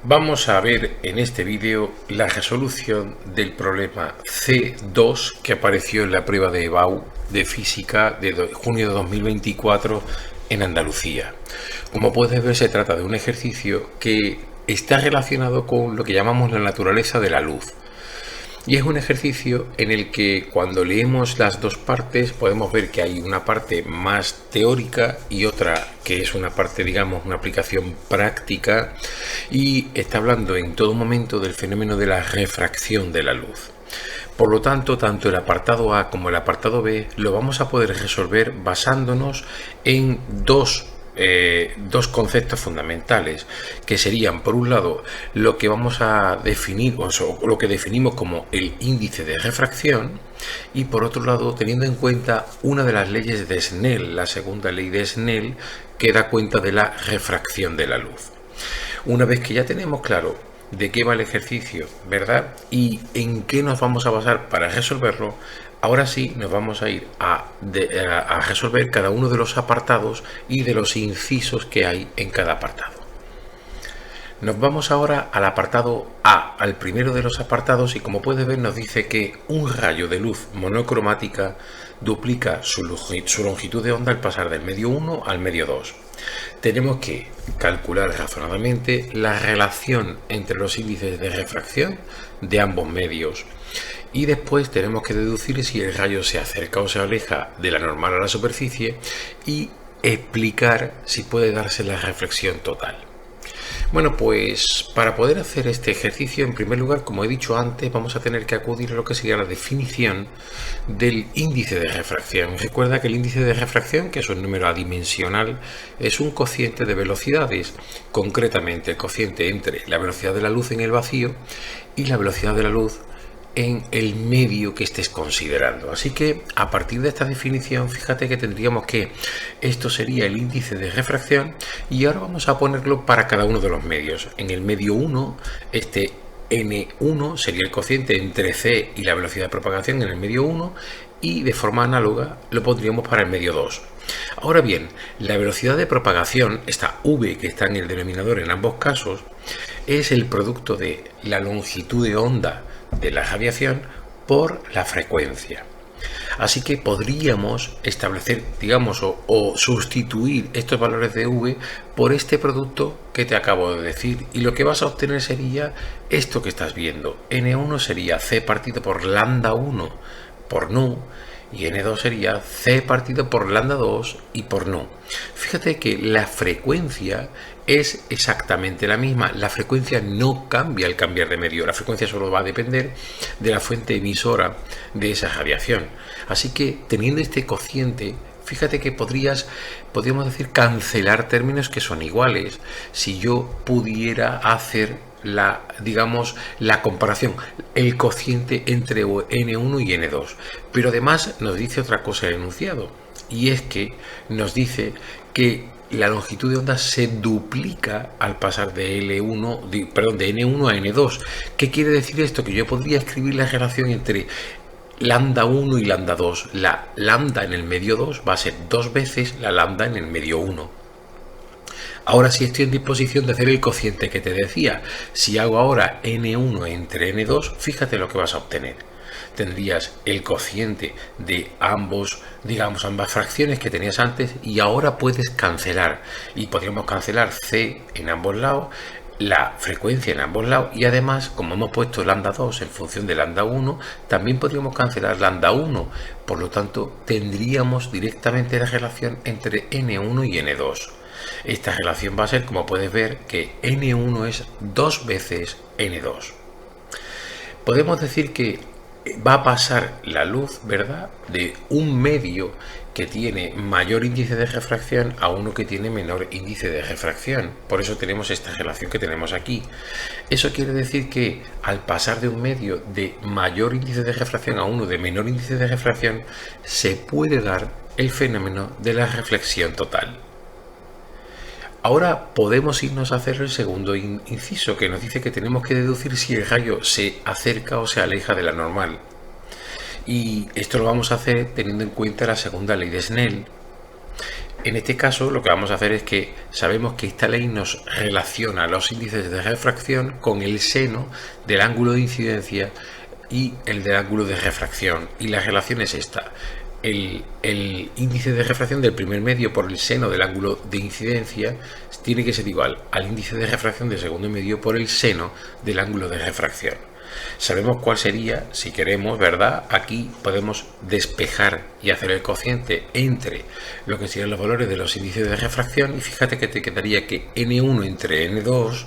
Vamos a ver en este vídeo la resolución del problema C2 que apareció en la prueba de EBAU de física de junio de 2024 en Andalucía. Como puedes ver, se trata de un ejercicio que está relacionado con lo que llamamos la naturaleza de la luz. Y es un ejercicio en el que cuando leemos las dos partes podemos ver que hay una parte más teórica y otra que es una parte, digamos, una aplicación práctica, y está hablando en todo momento del fenómeno de la refracción de la luz. Por lo tanto, tanto el apartado A como el apartado B lo vamos a poder resolver basándonos en dos conceptos fundamentales, que serían, por un lado, lo que vamos a definir o lo que definimos como el índice de refracción, y por otro lado, teniendo en cuenta una de las leyes de Snell, la segunda ley de Snell, que da cuenta de la refracción de la luz. Una vez que ya tenemos claro de qué va el ejercicio, ¿verdad? Y en qué nos vamos a basar para resolverlo, ahora sí nos vamos a ir a resolver cada uno de los apartados y de los incisos que hay en cada apartado. Nos vamos ahora al apartado A, al primero de los apartados, y como puedes ver nos dice que un rayo de luz monocromática duplica su longitud de onda al pasar del medio 1 al medio 2. Tenemos que calcular razonadamente la relación entre los índices de refracción de ambos medios, y después tenemos que deducir si el rayo se acerca o se aleja de la normal a la superficie y explicar si puede darse la reflexión total. Bueno, pues para poder hacer este ejercicio, en primer lugar, como he dicho antes, vamos a tener que acudir a lo que sería la definición del índice de refracción. Recuerda que el índice de refracción, que es un número adimensional, es un cociente de velocidades, concretamente el cociente entre la velocidad de la luz en el vacío y la velocidad de la luz en el medio que estés considerando. Así que a partir de esta definición, fíjate que tendríamos que esto sería el índice de refracción, y ahora vamos a ponerlo para cada uno de los medios. En el medio 1, este N1 sería el cociente entre C y la velocidad de propagación en el medio 1, y de forma análoga lo pondríamos para el medio 2. Ahora bien, la velocidad de propagación, esta V que está en el denominador en ambos casos, es el producto de la longitud de onda de la radiación por la frecuencia. Así que podríamos establecer, digamos, o sustituir estos valores de V por este producto que te acabo de decir, y lo que vas a obtener sería esto que estás viendo. N1 sería C partido por lambda 1 por nu, y N2 sería C partido por lambda 2 y por nu. Fíjate que la frecuencia es exactamente la misma. La frecuencia no cambia al cambiar de medio. La frecuencia solo va a depender de la fuente emisora de esa radiación. Así que teniendo este cociente, fíjate que podríamos decir, cancelar términos que son iguales. Si yo pudiera hacer la comparación, el cociente entre N1 y N2. Pero además nos dice otra cosa el enunciado, y es que nos dice que la longitud de onda se duplica al pasar de N1 a N2. ¿Qué quiere decir esto? Que yo podría escribir la relación entre lambda 1 y lambda 2. La lambda en el medio 2 va a ser 2 veces la lambda en el medio 1. Ahora sí estoy en disposición de hacer el cociente que te decía. Si hago ahora N1 entre N2, fíjate lo que vas a obtener. Tendrías el cociente de ambas fracciones que tenías antes, y ahora puedes cancelar, y podríamos cancelar C en ambos lados, la frecuencia en ambos lados, y además, como hemos puesto lambda 2 en función de lambda 1, también podríamos cancelar lambda 1. Por lo tanto, tendríamos directamente la relación entre N1 y N2. Esta relación va a ser, como puedes ver, que N1 es 2 veces N2. Podemos decir que va a pasar la luz, ¿verdad?, de un medio que tiene mayor índice de refracción a uno que tiene menor índice de refracción. Por eso tenemos esta relación que tenemos aquí. Eso quiere decir que al pasar de un medio de mayor índice de refracción a uno de menor índice de refracción, se puede dar el fenómeno de la reflexión total. Ahora podemos irnos a hacer el segundo inciso, que nos dice que tenemos que deducir si el rayo se acerca o se aleja de la normal. Y esto lo vamos a hacer teniendo en cuenta la segunda ley de Snell, En este caso lo que vamos a hacer es que sabemos que esta ley nos relaciona los índices de refracción con el seno del ángulo de incidencia y el del ángulo de refracción, y la relación es esta: el índice de refracción del primer medio por el seno del ángulo de incidencia tiene que ser igual al índice de refracción del segundo medio por el seno del ángulo de refracción. Sabemos cuál sería, si queremos, ¿verdad? Aquí podemos despejar y hacer el cociente entre lo que serían los valores de los índices de refracción, y fíjate que te quedaría que n1 entre n2,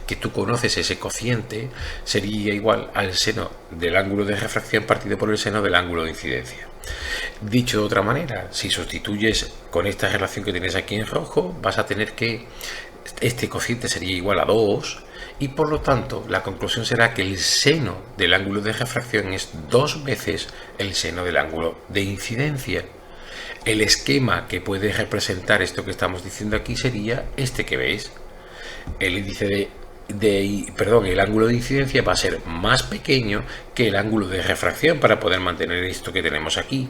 que tú conoces ese cociente, sería igual al seno del ángulo de refracción partido por el seno del ángulo de incidencia. Dicho de otra manera, si sustituyes con esta relación que tienes aquí en rojo, vas a tener que este cociente sería igual a 2, y por lo tanto la conclusión será que el seno del ángulo de refracción es 2 veces el seno del ángulo de incidencia. El esquema que puede representar esto que estamos diciendo aquí sería este que veis. El índice el ángulo de incidencia va a ser más pequeño que el ángulo de refracción para poder mantener esto que tenemos aquí.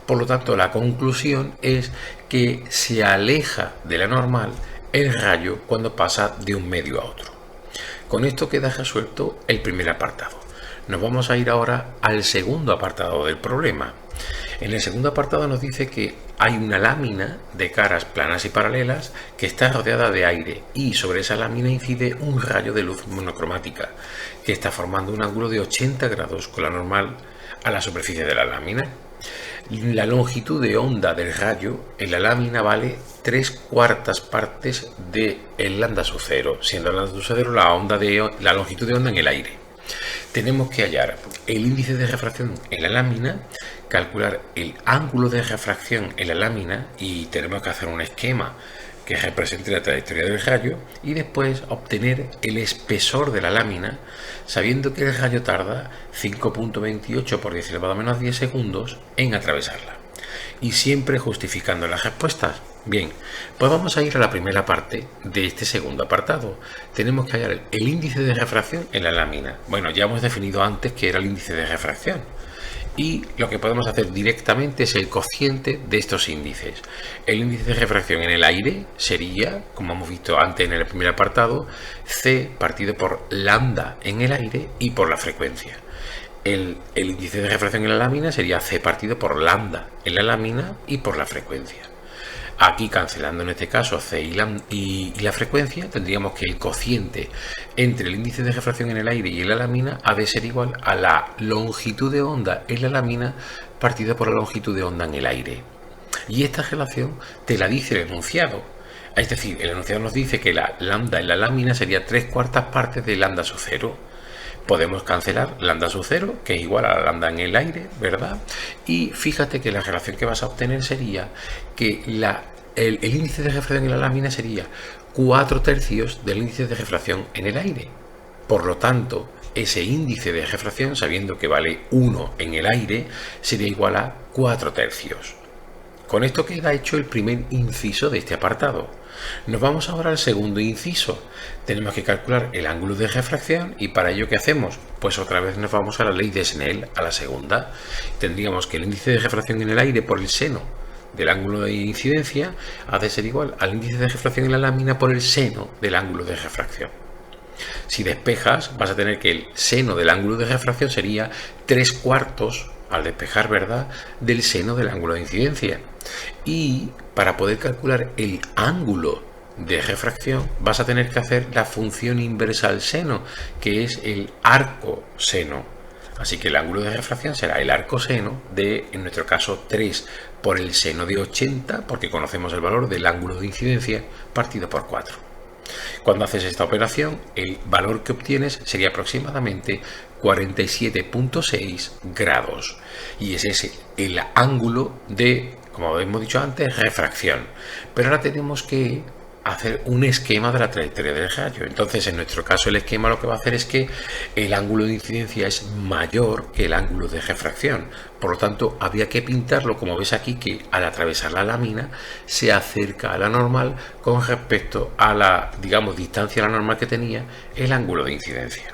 Por lo tanto, la conclusión es que se aleja de la normal el rayo cuando pasa de un medio a otro. Con esto queda resuelto el primer apartado. Nos vamos a ir ahora al segundo apartado del problema. En el segundo apartado nos dice que hay una lámina de caras planas y paralelas que está rodeada de aire, y sobre esa lámina incide un rayo de luz monocromática que está formando un ángulo de 80 grados con la normal a la superficie de la lámina. La longitud de onda del rayo en la lámina vale 3/4 partes del lambda sub 0, siendo el lambda sub 0 la longitud de onda en el aire. Tenemos que hallar el índice de refracción en la lámina, calcular el ángulo de refracción en la lámina, y tenemos que hacer un esquema que represente la trayectoria del rayo, y después obtener el espesor de la lámina, sabiendo que el rayo tarda 5.28 por 10 elevado a menos 10 segundos en atravesarla, y siempre justificando las respuestas. Bien, pues vamos a ir a la primera parte de este segundo apartado. Tenemos que hallar el índice de refracción en la lámina. Bueno, ya hemos definido antes que era el índice de refracción, y lo que podemos hacer directamente es el cociente de estos índices. El índice de refracción en el aire sería, como hemos visto antes en el primer apartado, C partido por lambda en el aire y por la frecuencia. El índice de refracción en la lámina sería C partido por lambda en la lámina y por la frecuencia. Aquí, cancelando en este caso C y la frecuencia, tendríamos que el cociente entre el índice de refracción en el aire y en la lámina ha de ser igual a la longitud de onda en la lámina partida por la longitud de onda en el aire. Y esta relación te la dice el enunciado. Es decir, el enunciado nos dice que la lambda en la lámina sería 3/4 partes de lambda sub 0. Podemos cancelar lambda sub 0, que es igual a la lambda en el aire, ¿verdad? Y fíjate que la relación que vas a obtener sería que el índice de refracción en la lámina sería 4/3 del índice de refracción en el aire. Por lo tanto, ese índice de refracción, sabiendo que vale 1 en el aire, sería igual a 4/3. Con esto queda hecho el primer inciso de este apartado. Nos vamos ahora al segundo inciso. Tenemos que calcular el ángulo de refracción, y para ello, ¿qué hacemos? Pues otra vez nos vamos a la ley de Snell, a la segunda. Tendríamos que el índice de refracción en el aire por el seno del ángulo de incidencia ha de ser igual al índice de refracción en la lámina por el seno del ángulo de refracción. Si despejas, vas a tener que el seno del ángulo de refracción sería 3/4, al despejar, ¿verdad?, del seno del ángulo de incidencia. Y para poder calcular el ángulo de refracción vas a tener que hacer la función inversa al seno, que es el arco seno. Así que el ángulo de refracción será el arco seno de, en nuestro caso, 3 por el seno de 80, porque conocemos el valor del ángulo de incidencia, partido por 4. Cuando haces esta operación, el valor que obtienes sería aproximadamente 47.6 grados. Y ese es el ángulo de, como hemos dicho antes, refracción. Pero ahora tenemos que hacer un esquema de la trayectoria del rayo. Entonces, en nuestro caso, el esquema lo que va a hacer es que el ángulo de incidencia es mayor que el ángulo de refracción. Por lo tanto, había que pintarlo, como ves aquí, que al atravesar la lámina se acerca a la normal con respecto a la, digamos, distancia a la normal que tenía el ángulo de incidencia.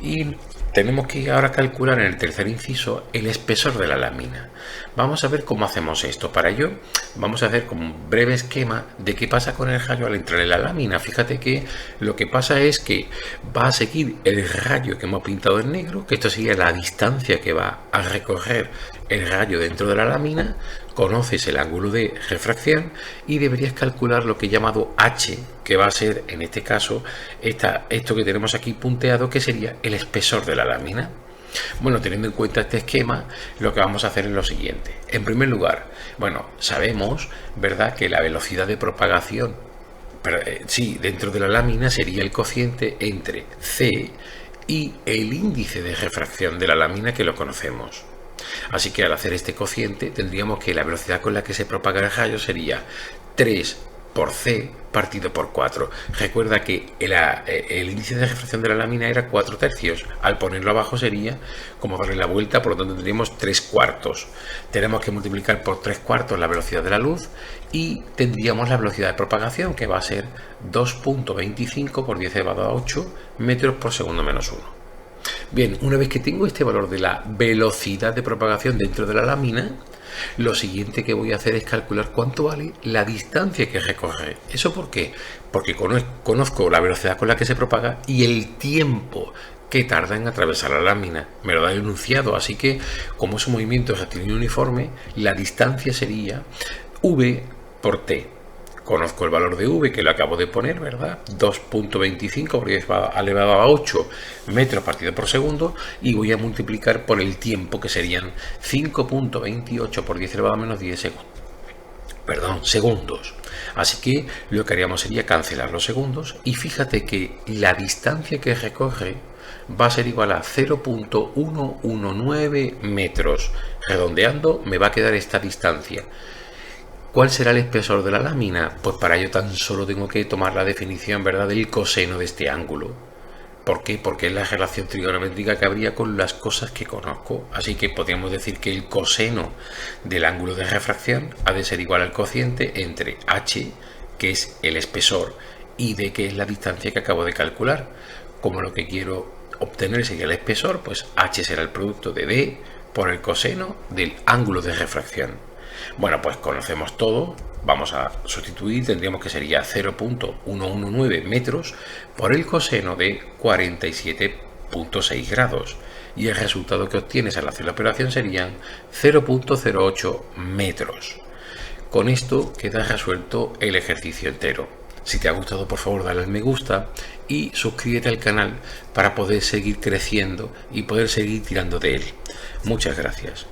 Y tenemos que ahora calcular en el tercer inciso el espesor de la lámina. Vamos a ver cómo hacemos esto. Para ello vamos a hacer como un breve esquema de qué pasa con el rayo al entrar en la lámina. Fíjate que lo que pasa es que va a seguir el rayo que hemos pintado en negro, que esto sería la distancia que va a recorrer el rayo dentro de la lámina. Conoces el ángulo de refracción y deberías calcular lo que he llamado H, que va a ser en este caso esto que tenemos aquí punteado, que sería el espesor de la lámina. Bueno, teniendo en cuenta este esquema, lo que vamos a hacer es lo siguiente. En primer lugar, bueno, sabemos, ¿verdad?, que la velocidad de propagación, dentro de la lámina sería el cociente entre C y el índice de refracción de la lámina, que lo conocemos. Así que al hacer este cociente tendríamos que la velocidad con la que se propaga el rayo sería 3 por C partido por 4. Recuerda que el índice de refracción de la lámina era 4 tercios. Al ponerlo abajo sería como darle la vuelta, por lo tanto tendríamos 3 cuartos. Tenemos que multiplicar por 3 cuartos la velocidad de la luz y tendríamos la velocidad de propagación, que va a ser 2.25 por 10 elevado a 8 metros por segundo menos 1. Bien, una vez que tengo este valor de la velocidad de propagación dentro de la lámina, lo siguiente que voy a hacer es calcular cuánto vale la distancia que recorre. ¿Eso por qué? Porque conozco la velocidad con la que se propaga y el tiempo que tarda en atravesar la lámina. Me lo da el enunciado, así que como es un movimiento rectilíneo uniforme, la distancia sería V por T. Conozco el valor de V, que lo acabo de poner, ¿verdad? 2.25 por 10 elevado a 8 metros partido por segundo, y voy a multiplicar por el tiempo, que serían 5.28 por 10 elevado a menos 10 segundos. Así que lo que haríamos sería cancelar los segundos, y fíjate que la distancia que recorre va a ser igual a 0.119 metros. Redondeando, me va a quedar esta distancia. ¿Cuál será el espesor de la lámina? Pues para ello tan solo tengo que tomar la definición, ¿verdad?, del coseno de este ángulo. ¿Por qué? Porque es la relación trigonométrica que habría con las cosas que conozco. Así que podríamos decir que el coseno del ángulo de refracción ha de ser igual al cociente entre H, que es el espesor, y D, que es la distancia que acabo de calcular. Como lo que quiero obtener sería el espesor, pues H será el producto de D por el coseno del ángulo de refracción. Bueno, pues conocemos todo, vamos a sustituir, tendríamos que sería 0.119 metros por el coseno de 47.6 grados, y el resultado que obtienes al hacer la operación serían 0.08 metros. Con esto queda resuelto el ejercicio entero. Si te ha gustado, por favor dale al me gusta y suscríbete al canal para poder seguir creciendo y poder seguir tirando de él. Muchas gracias.